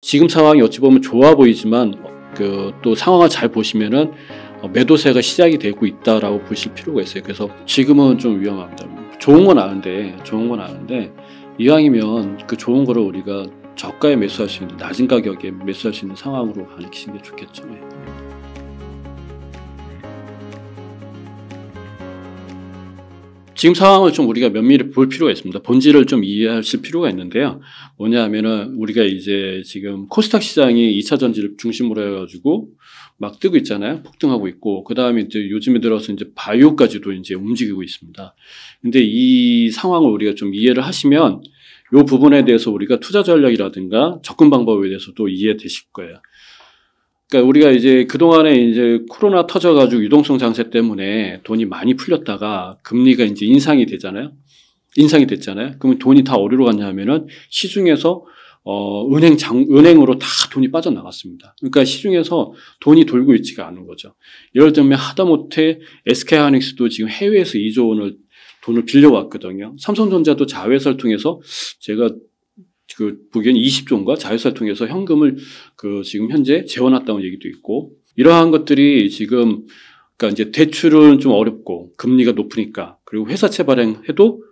지금 상황이 어찌 보면 좋아 보이지만 또 상황을 잘 보시면은 매도세가 시작이 되고 있다라고 보실 필요가 있어요. 그래서 지금은 좀 위험합니다. 좋은 건 아는데 이왕이면 그 좋은 거를 우리가 저가에 매수할 수 있는, 낮은 가격에 매수할 수 있는 상황으로 가시는 게 좋겠죠. 지금 상황을 좀 우리가 면밀히 볼 필요가 있습니다. 본질을 좀 이해하실 필요가 있는데요. 뭐냐 하면은 우리가 이제 지금 코스닥 시장이 2차 전지를 중심으로 해가지고 막 뜨고 있잖아요. 폭등하고 있고. 그 다음에 이제 요즘에 들어서 이제 바이오까지도 이제 움직이고 있습니다. 근데 이 상황을 우리가 좀 이해를 하시면 이 부분에 대해서 우리가 투자 전략이라든가 접근 방법에 대해서도 이해되실 거예요. 그러니까 우리가 이제 그동안에 이제 코로나 터져가지고 유동성 장세 때문에 돈이 많이 풀렸다가 금리가 이제 인상이 됐잖아요. 그러면 돈이 다 어디로 갔냐면은 시중에서 은행으로 다 돈이 빠져나갔습니다. 그러니까 시중에서 돈이 돌고 있지가 않은 거죠. 예를 들면 하다못해 SK하이닉스도 지금 해외에서 2조 원을 돈을 빌려왔거든요. 삼성전자도 자회사를 통해서 제가 보기엔 20조인가 자회사를 통해서 현금을 지금 현재 재워놨다는 얘기도 있고, 이러한 것들이 지금 그러니까 이제 대출은 좀 어렵고 금리가 높으니까, 그리고 회사채 발행해도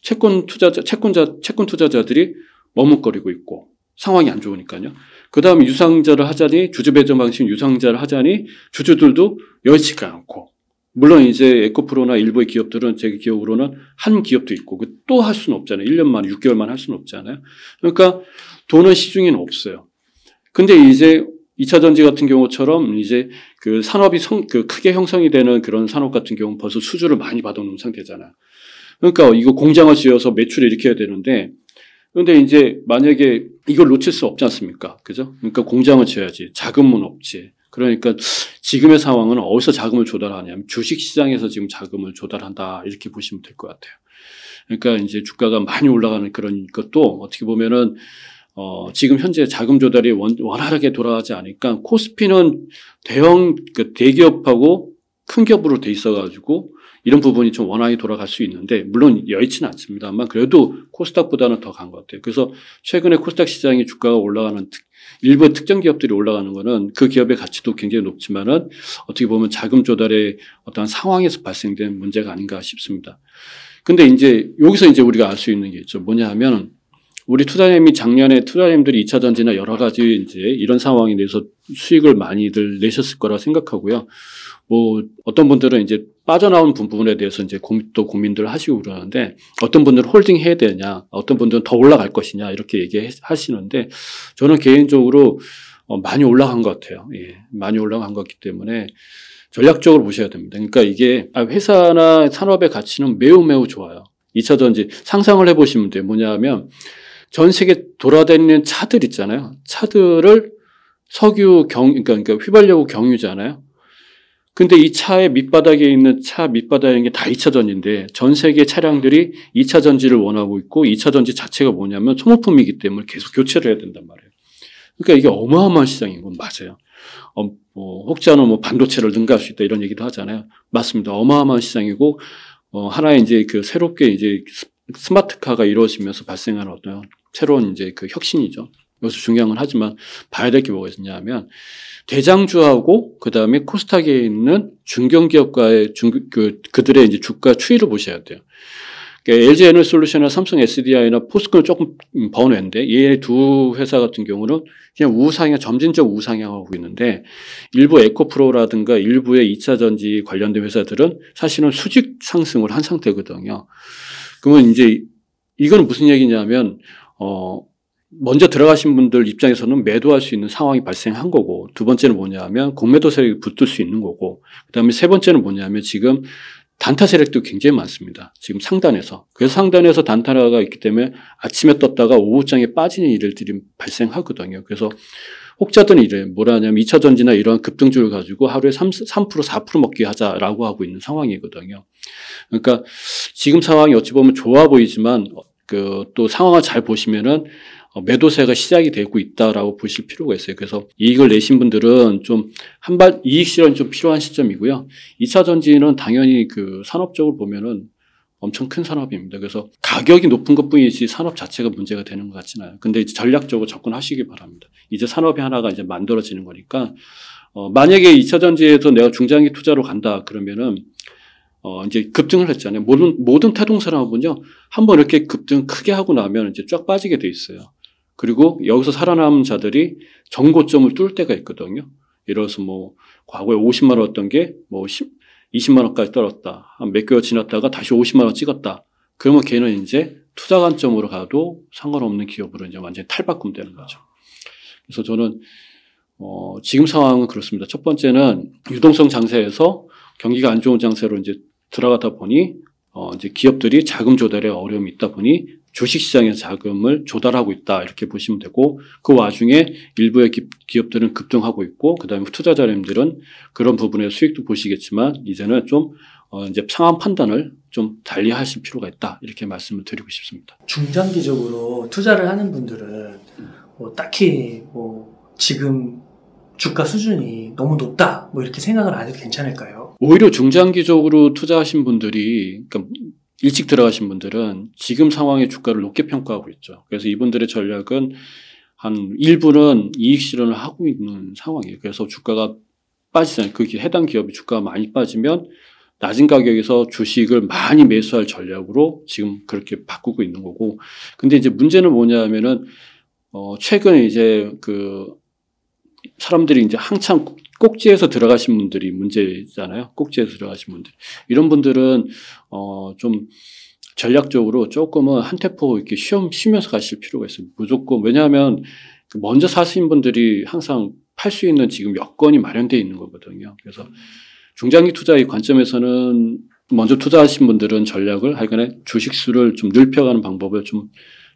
채권 투자자들이 머뭇거리고 있고 상황이 안 좋으니까요. 그 다음에 유상자를 하자니, 주주 배정 방식 유상자를 하자니 주주들도 여의치가 않고, 물론 이제 에코프로나 일부의 기업들은 제 기억으로는 한 기업도 있고 또 할 수는 없잖아요. 1년 만에 6개월 만에 할 수는 없잖아요. 그러니까 돈은 시중에는 없어요. 근데 이제 2차 전지 같은 경우처럼 이제 그 산업이 크게 형성이 되는 그런 산업 같은 경우는 벌써 수주를 많이 받아놓은 상태잖아요. 그러니까 이거 공장을 지어서 매출을 일으켜야 되는데, 근데 이제 만약에 이걸 놓칠 수 없지 않습니까? 그죠? 그러니까 공장을 지어야지. 자금은 없지. 그러니까 지금의 상황은 어디서 자금을 조달하냐면 주식시장에서 지금 자금을 조달한다, 이렇게 보시면 될 것 같아요. 그러니까 이제 주가가 많이 올라가는 그런 것도 어떻게 보면은 지금 현재 자금 조달이 원활하게 돌아가지 않으니까, 코스피는 대기업하고 큰 기업으로 돼 있어가지고 이런 부분이 좀 원활히 돌아갈 수 있는데, 물론 여의치는 않습니다만 그래도 코스닥보다는 더 간 것 같아요. 그래서 최근에 코스닥 시장이 주가가 올라가는 일부 특정 기업들이 올라가는 거는 그 기업의 가치도 굉장히 높지만은 어떻게 보면 자금 조달의 어떤 상황에서 발생된 문제가 아닌가 싶습니다. 근데 이제 여기서 이제 우리가 알 수 있는 게 있죠. 뭐냐 하면 우리 작년에 투자자님들이 2차 전지나 여러 가지 이제 이런 상황에 대해서 수익을 많이들 내셨을 거라 생각하고요. 어떤 분들은 이제 빠져나온 부분에 대해서 이제 또 고민들 하시고 그러는데, 어떤 분들은 홀딩 해야 되냐, 어떤 분들은 더 올라갈 것이냐, 이렇게 얘기하시는데, 저는 개인적으로 많이 올라간 것 같아요. 예, 많이 올라간 것 같기 때문에 전략적으로 보셔야 됩니다. 그러니까 이게 회사나 산업의 가치는 매우 매우 좋아요. 2차 전지 상상을 해보시면 돼요. 뭐냐 하면 전 세계 돌아다니는 차들 있잖아요. 차들을 그러니까 휘발유 경유잖아요. 근데 이 차의 밑바닥에 있는 밑바닥에 있는 게 다 2차 전지인데, 전 세계 차량들이 2차 전지를 원하고 있고, 2차 전지 자체가 뭐냐면 소모품이기 때문에 계속 교체를 해야 된단 말이에요. 그러니까 이게 어마어마한 시장인 건 맞아요. 혹자는 반도체를 능가할 수 있다, 이런 얘기도 하잖아요. 맞습니다. 어마어마한 시장이고, 하나의 이제 새롭게 이제 스마트카가 이루어지면서 발생하는 어떤 새로운 이제 혁신이죠. 여기서 중요한 건 하지만 봐야 될 게 뭐가 있냐면, 대장주하고 그 다음에 코스닥에 있는 중견기업과의 그들의 이제 주가 추이를 보셔야 돼요. 그러니까 LG 에너지솔루션이나 삼성 SDI나 포스코는 조금 번외인데, 이 두 회사 같은 경우는 그냥 점진적 우상향하고 있는데, 일부 에코프로라든가 일부의 2차 전지 관련된 회사들은 사실은 수직 상승을 한 상태거든요. 그러면 이제 이건 무슨 얘기냐면, 먼저 들어가신 분들 입장에서는 매도할 수 있는 상황이 발생한 거고, 두 번째는 뭐냐 하면 공매도 세력이 붙을 수 있는 거고, 그 다음에 세 번째는 뭐냐 하면 지금 단타 세력도 굉장히 많습니다. 지금 상단에서. 그래서 상단에서 단타가 있기 때문에 아침에 떴다가 오후장에 빠지는 일들이 발생하거든요. 그래서 혹자들은 이래요. 뭐라 하냐면 2차 전지나 이러한 급등주를 가지고 하루에 3%, 4% 먹기 하자라고 하고 있는 상황이거든요. 그러니까 지금 상황이 어찌 보면 좋아 보이지만 또 상황을 잘 보시면은 매도세가 시작이 되고 있다라고 보실 필요가 있어요. 그래서 이익을 내신 분들은 좀 이익 실현이 좀 필요한 시점이고요. 2차 전지는 당연히 산업적으로 보면은 엄청 큰 산업입니다. 그래서 가격이 높은 것뿐이지 산업 자체가 문제가 되는 것 같지는 않아요. 근데 이제 전략적으로 접근하시기 바랍니다. 이제 산업이 하나가 이제 만들어지는 거니까 만약에 2차 전지에서 내가 중장기 투자로 간다 그러면은 이제 급등을 했잖아요. 모든 태동산업은요, 한번 이렇게 급등 크게 하고 나면 이제 쫙 빠지게 돼 있어요. 그리고 여기서 살아남은 자들이 정고점을 뚫을 때가 있거든요. 예를 들어서 뭐, 과거에 50만 원였던 게 뭐 20만 원까지 떨었다. 한 몇 개월 지났다가 다시 50만 원 찍었다. 그러면 걔는 이제 투자 관점으로 가도 상관없는 기업으로 이제 완전히 탈바꿈되는 거죠. 그래서 저는, 지금 상황은 그렇습니다. 첫 번째는 유동성 장세에서 경기가 안 좋은 장세로 이제 들어가다 보니 이제 기업들이 자금 조달에 어려움이 있다 보니 주식시장에서 자금을 조달하고 있다 이렇게 보시면 되고 그 와중에 일부의 기업들은 급등하고 있고 그다음에 투자자님들은 그런 부분의 수익도 보시겠지만 이제는 좀 이제 상황 판단을 좀 달리 하실 필요가 있다 이렇게 말씀을 드리고 싶습니다. 중장기적으로 투자를 하는 분들은 뭐 딱히 뭐 지금 주가 수준이 너무 높다 뭐 이렇게 생각을 안 해도 괜찮을까요? 오히려 중장기적으로 투자하신 분들이 그러니까 일찍 들어가신 분들은 지금 상황의 주가를 높게 평가하고 있죠. 그래서 이분들의 전략은 한 일부는 이익 실현을 하고 있는 상황이에요. 그래서 주가가 빠지잖아요. 그 해당 기업이 주가가 많이 빠지면 낮은 가격에서 주식을 많이 매수할 전략으로 지금 그렇게 바꾸고 있는 거고. 근데 이제 문제는 뭐냐면은 최근에 이제 사람들이 이제 한참 꼭지에서 들어가신 분들이 문제잖아요. 꼭지에서 들어가신 분들. 이런 분들은, 좀 전략적으로 조금은 한 템포 이렇게 쉬면서 가실 필요가 있어요. 무조건. 왜냐하면 먼저 사신 분들이 항상 팔 수 있는 지금 여건이 마련되어 있는 거거든요. 그래서 중장기 투자의 관점에서는 먼저 투자하신 분들은 전략을 하여간에 주식수를 좀 넓혀가는 방법을 좀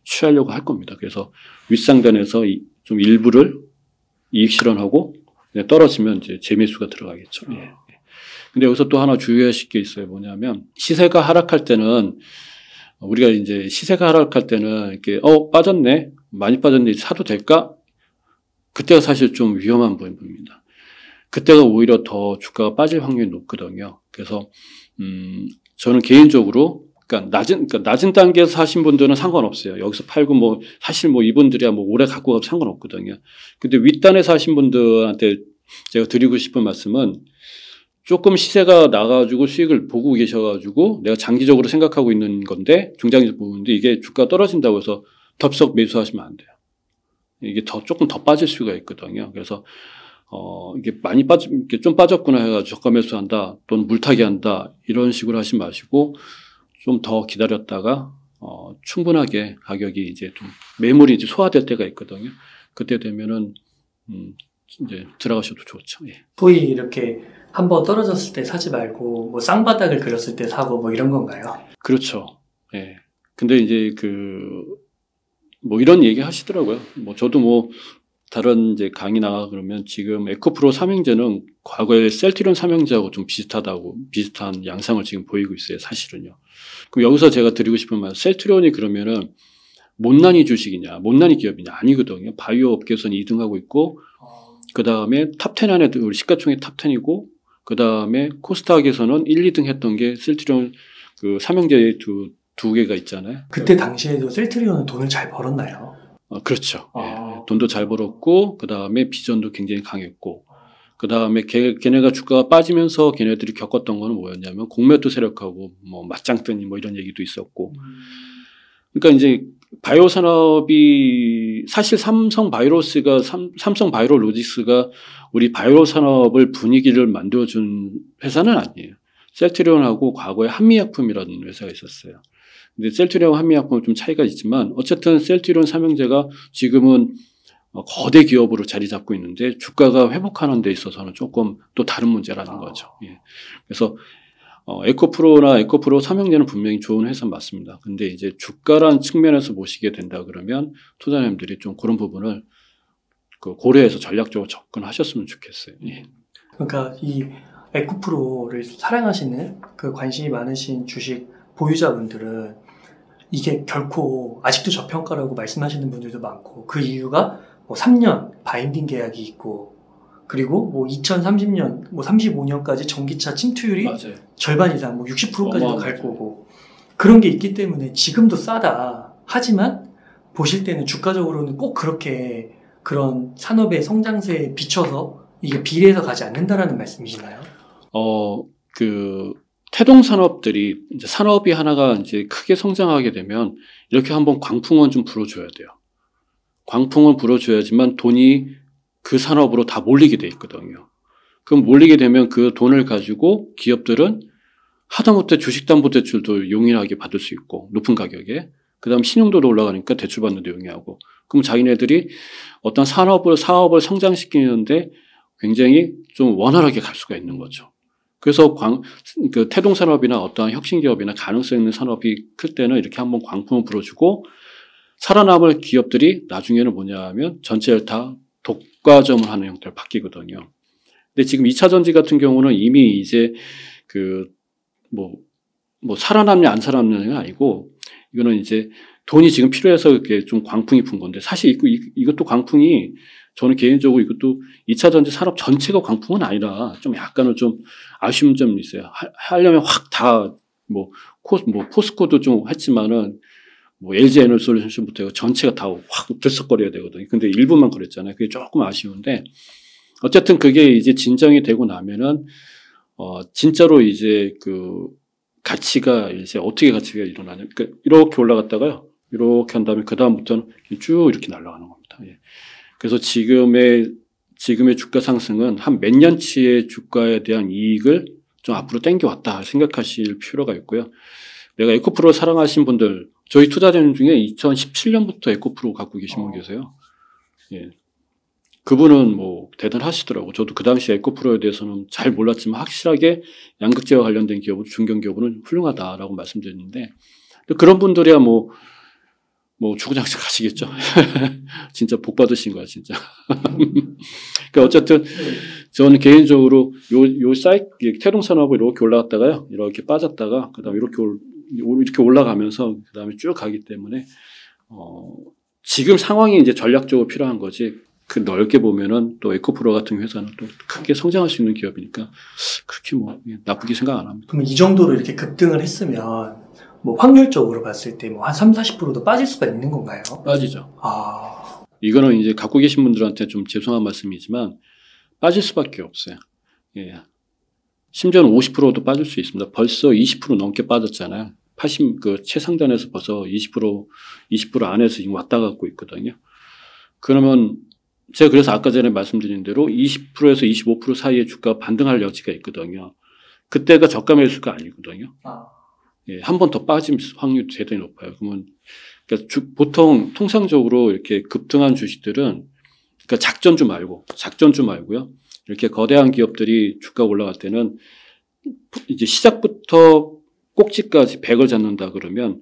취하려고 할 겁니다. 그래서 윗상단에서 좀 일부를 이익 실현하고 떨어지면 이제 재매수가 들어가겠죠. 예. 근데 여기서 또 하나 주의하실 게 있어요. 뭐냐면 시세가 하락할 때는 우리가 이제 시세가 하락할 때는 이렇게 빠졌네, 많이 빠졌네, 사도 될까? 그때가 사실 좀 위험한 부분입니다. 그때가 오히려 더 주가가 빠질 확률이 높거든요. 그래서 저는 개인적으로 그러니까 낮은 단계에서 사신 분들은 상관없어요. 여기서 팔고 뭐 사실 뭐 이분들이야 뭐 오래 갖고 가도 상관없거든요. 근데 윗단에 사신 분들한테 제가 드리고 싶은 말씀은 조금 시세가 나가지고 수익을 보고 계셔가지고 내가 장기적으로 생각하고 있는 건데 중장기적 부분인데 이게 주가 떨어진다고 해서 덥석 매수하시면 안 돼요. 이게 조금 더 빠질 수가 있거든요. 그래서 이게 많이 이게 좀 빠졌구나 해가지고 저가 매수한다 또는 물타기 한다 이런 식으로 하지 마시고 좀 더 기다렸다가 충분하게 가격이 이제 좀 매물이 이제 소화될 때가 있거든요. 그때 되면은 이제 들어가셔도 좋죠. 예. 소위 이렇게 한번 떨어졌을 때 사지 말고 뭐 쌍바닥을 그렸을 때 사고 뭐 이런 건가요? 그렇죠. 예. 근데 이제 뭐 이런 얘기 하시더라고요. 뭐 저도 뭐 다른 이제 강의 나가 그러면 지금 에코프로 삼형제는 과거에 셀트리온 삼형제하고 좀 비슷한 양상을 지금 보이고 있어요. 사실은요. 그럼 여기서 제가 드리고 싶은 말, 셀트리온이 그러면은 못난이 주식이냐, 못난이 기업이냐 아니거든요. 바이오 업계에서는 2등하고 있고, 그 다음에 탑10 안에 우리 시가총액 탑10이고, 그 다음에 코스닥에서는 1, 2등 했던 게 셀트리온 삼형제의 두 개가 있잖아요. 그때 당시에도 셀트리온은 돈을 잘 벌었나요? 그렇죠. 예. 돈도 잘 벌었고, 그 다음에 비전도 굉장히 강했고, 그 다음에 걔네가 주가가 빠지면서 걔네들이 겪었던 거는 뭐였냐면 공매도 세력하고 뭐 맞짱 뜨니 뭐 이런 얘기도 있었고. 그러니까 이제 바이오 산업이 사실 삼성 바이오로직스가 우리 바이오 산업을 분위기를 만들어준 회사는 아니에요. 셀트리온하고 과거에 한미약품이라는 회사가 있었어요. 근데 셀트리온 한미약품은 좀 차이가 있지만 어쨌든 셀트리온 삼형제가 지금은 거대 기업으로 자리 잡고 있는데 주가가 회복하는 데 있어서는 조금 또 다른 문제라는 거죠. 예. 그래서 에코프로 삼형제는 분명히 좋은 회사 맞습니다. 근데 이제 주가라는 측면에서 보시게 된다 그러면 투자자님들이 좀 그런 부분을 고려해서 전략적으로 접근하셨으면 좋겠어요. 예. 그러니까 이 에코프로를 사랑하시는 관심이 많으신 주식 보유자분들은 이게 결코 아직도 저평가라고 말씀하시는 분들도 많고 그 이유가 뭐 3년 바인딩 계약이 있고 그리고 뭐 2030년 뭐 35년까지 전기차 침투율이 맞아요. 절반 이상 뭐 60%까지도 갈 거고 그런 게 있기 때문에 지금도 싸다. 하지만 보실 때는 주가적으로는 꼭 그렇게 그런 산업의 성장세에 비춰서 이게 비례해서 가지 않는다라는 말씀이시나요? 태동 산업들이 이제 산업이 하나가 이제 크게 성장하게 되면 이렇게 한번 광풍은 좀 불어줘야 돼요. 광풍은 불어줘야지만 돈이 그 산업으로 다 몰리게 돼 있거든요. 그럼 몰리게 되면 그 돈을 가지고 기업들은 하다못해 주식담보대출도 용이하게 받을 수 있고 높은 가격에 그 다음 신용도도 올라가니까 대출받는데 용이하고 그럼 자기네들이 어떤 사업을 성장시키는데 굉장히 좀 원활하게 갈 수가 있는 거죠. 그래서 그 태동산업이나 어떠한 혁신기업이나 가능성 있는 산업이 클 때는 이렇게 한번 광풍을 불어주고 살아남을 기업들이 나중에는 뭐냐 하면 전체를 다 독과점을 하는 형태로 바뀌거든요. 근데 지금 2차 전지 같은 경우는 이미 이제 살아남냐 안 살아남냐는 아니고 이거는 이제 돈이 지금 필요해서 이렇게 좀 광풍이 분 건데 사실 이것도 광풍이 저는 개인적으로 이것도 2차 전지 산업 전체가 광풍은 아니라 좀 약간은 좀 아쉬운 점이 있어요. 하려면 확 다 포스코도 좀 했지만은 LG 에너지솔루션부터 전체가 다 확 들썩거려야 되거든요. 근데 일부만 그랬잖아요. 그게 조금 아쉬운데 어쨌든 그게 이제 진정이 되고 나면은 진짜로 이제 그 가치가 이제 어떻게 가치가 일어나냐. 그러니까 이렇게 올라갔다가요. 이렇게 한 다음에 그 다음부터는 쭉 이렇게 날아가는 겁니다. 예. 그래서 지금의 주가 상승은 한 몇 년치의 주가에 대한 이익을 좀 앞으로 당겨왔다 생각하실 필요가 있고요. 내가 에코프로 사랑하신 분들, 저희 투자자님 중에 2017년부터 에코프로 갖고 계신 분 계세요. 예. 그분은 대단하시더라고요. 저도 그 당시 에코프로에 대해서는 잘 몰랐지만 확실하게 양극재와 관련된 기업은 중견기업은 훌륭하다라고 말씀드렸는데 그런 분들이야 주구장창 가시겠죠. 진짜 복 받으신 거야, 진짜. 그러니까 어쨌든 저는 개인적으로 태동 산업을 이렇게 올라갔다가요, 이렇게 빠졌다가 그다음에 이렇게 올라가면서 그다음에 쭉 가기 때문에 지금 상황이 이제 전략적으로 필요한 거지. 그 넓게 보면은 또 에코프로 같은 회사는 또 크게 성장할 수 있는 기업이니까 그렇게 나쁘게 생각 안 합니다. 그럼 이 정도로 이렇게 급등을 했으면 확률적으로 봤을 때 한 30-40%도 빠질 수가 있는 건가요? 빠지죠. 이거는 이제 갖고 계신 분들한테 좀 죄송한 말씀이지만 빠질 수밖에 없어요. 예. 심지어는 50%도 빠질 수 있습니다. 벌써 20% 넘게 빠졌잖아요. 최상단에서 벌써 20% 안에서 지금 왔다 갔고 있거든요. 그러면 제가 그래서 아까 전에 말씀드린 대로 20%에서 25% 사이의 주가 반등할 여지가 있거든요. 그때가 저가 매수가 아니거든요. 예, 한 번 더 빠짐 확률이 대단히 높아요. 그러니까 보통 통상적으로 이렇게 급등한 주식들은 그러니까 작전주 말고요. 이렇게 거대한 기업들이 주가 올라갈 때는 이제 시작부터 꼭지까지 100을 잡는다 그러면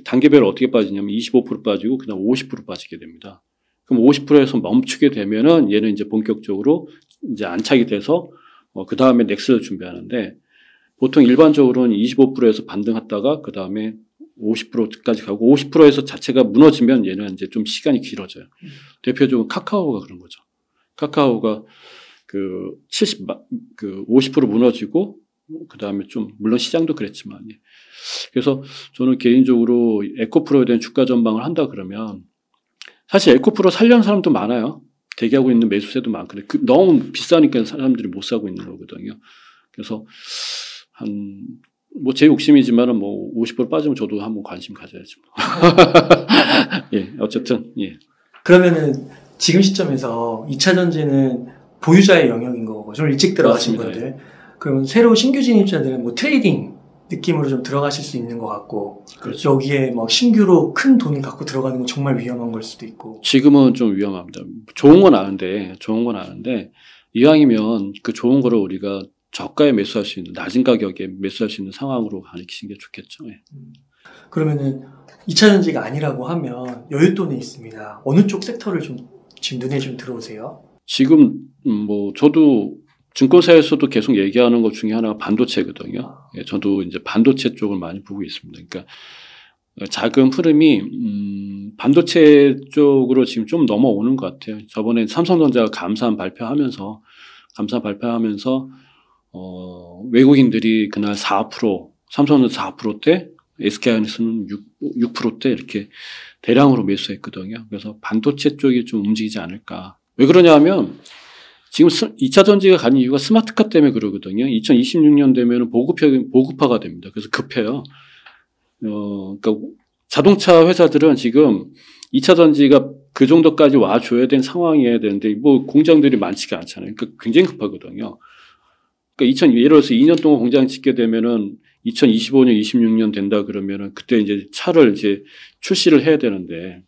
단계별로 어떻게 빠지냐면 25% 빠지고 그다음 50% 빠지게 됩니다. 그럼 50%에서 멈추게 되면은 얘는 이제 본격적으로 이제 안착이 돼서 그 다음에 넥스를 준비하는데 보통 일반적으로는 25%에서 반등했다가 그 다음에 50%까지 가고 50%에서 자체가 무너지면 얘는 이제 좀 시간이 길어져요. 대표적으로 카카오가 그런 거죠. 카카오가 50% 무너지고 그 다음에 좀 물론 시장도 그랬지만 그래서 저는 개인적으로 에코프로에 대한 주가 전망을 한다 그러면 사실 에코프로 살려는 사람도 많아요. 대기하고 있는 매수세도 많거든요. 너무 비싸니까 사람들이 못 사고 있는 거거든요. 그래서 제 욕심이지만은 50% 빠지면 저도 한번 관심 가져야죠. 예, 어쨌든, 예. 그러면은 지금 시점에서 2차 전지는 보유자의 영역인 거고, 좀 일찍 들어가신 맞습니다. 분들. 그럼 새로 신규 진입자들은 트레이딩 느낌으로 좀 들어가실 수 있는 것 같고, 그렇죠. 여기에 신규로 큰 돈을 갖고 들어가는 건 정말 위험한 걸 수도 있고. 지금은 좀 위험합니다. 좋은 건 아는데, 이왕이면 그 좋은 거를 우리가 저가에 매수할 수 있는, 낮은 가격에 매수할 수 있는 상황으로 가는 게 좋겠죠. 예. 그러면은 2차 전지가 아니라고 하면 여윳돈이 있습니다. 어느 쪽 섹터를 지금 눈에 좀 들어오세요? 지금 저도 증권사에서도 계속 얘기하는 것 중에 하나가 반도체거든요. 예, 저도 이제 반도체 쪽을 많이 보고 있습니다. 그러니까 자금 흐름이 반도체 쪽으로 지금 좀 넘어오는 것 같아요. 저번에 삼성전자가 감사한 발표하면서 외국인들이 그날 4%, 삼성전자 4%대, SK하이닉스는 6%대 이렇게 대량으로 매수했거든요. 그래서 반도체 쪽이 좀 움직이지 않을까. 왜 그러냐 하면 지금 2차 전지가 가는 이유가 스마트카 때문에 그러거든요. 2026년 되면 보급화가 됩니다. 그래서 급해요. 그러니까 자동차 회사들은 지금 2차 전지가 그 정도까지 와줘야 되는 상황이어야 되는데, 뭐 공장들이 많지가 않잖아요. 그러니까 굉장히 급하거든요. 그러니까 예를 들어서 2년 동안 공장 짓게 되면은 2025년, 26년 된다 그러면은 그때 이제 차를 이제 출시를 해야 되는데,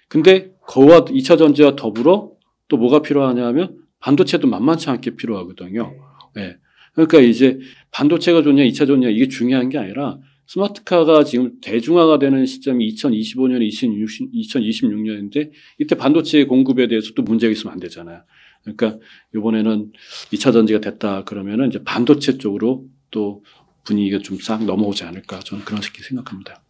근데 그와 2차 전지와 더불어 또 뭐가 필요하냐면 반도체도 만만치 않게 필요하거든요. 네. 그러니까 이제 반도체가 좋냐, 2차 좋냐 이게 중요한 게 아니라 스마트카가 지금 대중화가 되는 시점이 2025년, 2026년인데 이때 반도체 공급에 대해서 또 문제가 있으면 안 되잖아요. 그러니까 이번에는 2차 전지가 됐다 그러면은 이제 반도체 쪽으로 또 분위기가 좀 싹 넘어오지 않을까 저는 그런 식으로 생각합니다.